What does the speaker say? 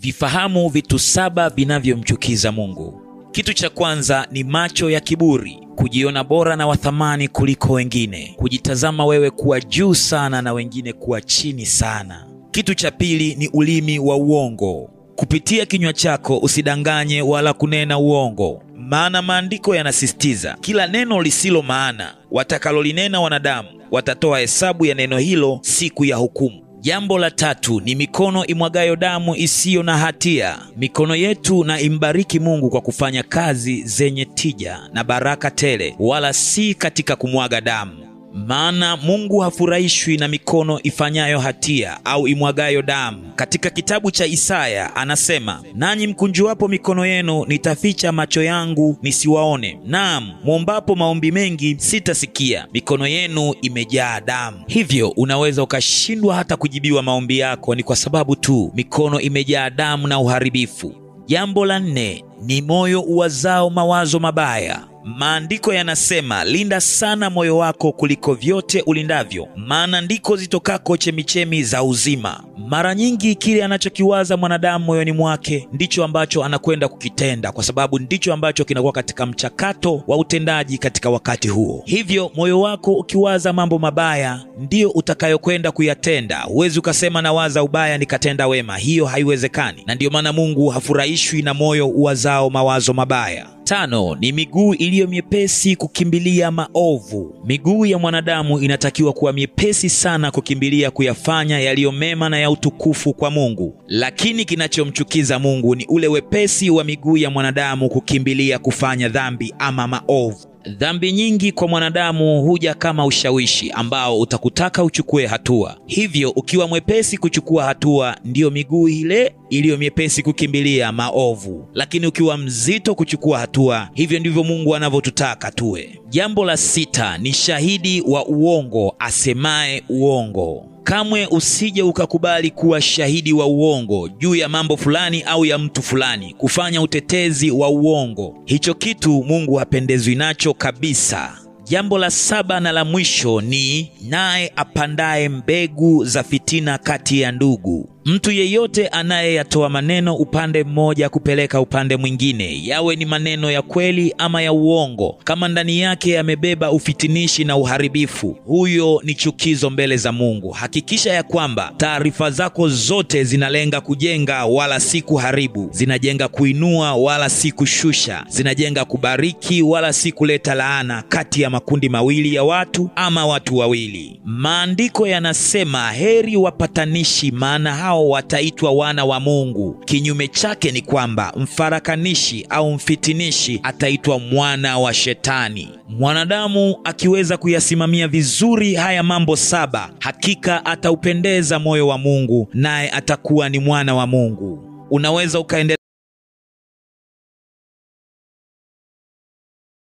Vifahamu vitu 7 vinavyomchukiza Mungu. Kitu cha kwanza ni macho ya kiburi, kujiona bora na wathamani kuliko wengine, kujitazama wewe kuwa juu sana na wengine kuwa chini sana. Kitu cha pili ni ulimi wa uongo. Kupitia kinywa chako usidanganye wala kunena uongo, maana maandiko yanasisitiza kila neno lisilo maana watakalolinena wanadamu watatoa hesabu ya neno hilo siku ya hukumu. Jambo la tatu ni mikono imwagayo damu isiyo na hatia. Mikono yetu na imbariki Mungu kwa kufanya kazi zenye tija na baraka tele, wala si katika kumwaga damu. Maana Mungu hafurahishwi na mikono ifanyayo hatia au imwagayo damu. Katika kitabu cha Isaya anasema, nanyi mkunjuapo mikono yenu nitaficha macho yangu nisiwaone. Naam, muombapo maombi mengi sitasikia, mikono yenu imejaa damu. Hivyo unaweza ukashindwa hata kujibiwa maombi yako, ni kwa sababu tu mikono imejaa damu na uharibifu. Jambo la 4 ni moyo uwazao mawazo mabaya. Maandiko yanasema, linda sana moyo wako kuliko vyote ulindavyo, maana ndiko zitokako chemichemi za uzima. Mara nyingi kile anachokiwaza mwanadamu moyoni mwake ndicho ambacho anakwenda kukitenda, kwa sababu ndicho ambacho kinakuwa katika mchakato wa utendaji katika wakati huo. Hivyo moyo wako ukiwaza mambo mabaya ndio utakayokwenda kuyatenda. Huwezi ukasema nawaza ubaya nikatenda wema, hiyo haiwezekani, na ndio maana Mungu hafurahishwi na moyo uwazao mawazo mabaya. 5 ni miguu iliyo myepesi kukimbilia maovu. Miguu ya mwanadamu inatakiwa kuwa myepesi sana kukimbilia kuyafanya yaliyo mema na ya utukufu kwa Mungu, lakini kinachomchukiza Mungu ni ule wepesi wa miguu ya mwanadamu kukimbilia kufanya dhambi ama maovu. Dhambi nyingi kwa mwanadamu huja kama ushawishi ambao utakutaka uchukue hatua. Hivyo ukiwa mwepesi kuchukua hatua, ndiyo miguu ile iliyo myepesi kukimbilia maovu, lakini ukiwa mzito kuchukua hatua, hivyo ndivyo Mungu anavyotutaka tuwe. Jambo la 6 ni shahidi wa uongo asemaye uongo. Kamwe usije ukakubali kuwa shahidi wa uongo juu ya mambo fulani au ya mtu fulani, kufanya utetezi wa uongo. Hicho kitu Mungu hapendezwi nacho kabisa. Jambo la 7 na la mwisho ni naye apandaye mbegu za fitina kati ya ndugu. Mtu yeyote anayeyatoa maneno upande mmoja kupeleka upande mwingine, yawe ni maneno ya kweli ama ya uongo, kama ndani yake yamebeba ufitinishi na uharibifu, huyo ni chukizo mbele za Mungu. Hakikisha ya kwamba taarifa zako zote zinalenga kujenga wala si kuharibu, zinajenga kuinua wala si kushusha, zinajenga kubariki wala si kuleta laana kati ya makundi mawili ya watu ama watu wawili. Maandiko yanasema, heri wapatanishi, maana hao wataitwa wana wa Mungu. Kinyume chake ni kwamba mfarakanishi au mfitinishi ataitwa mwana wa Shetani. Mwanadamu akiweza kuyasimamia vizuri haya mambo 7, hakika ataupendeza moyo wa Mungu, naye atakuwa ni mwana wa Mungu. Unaweza ukaendelea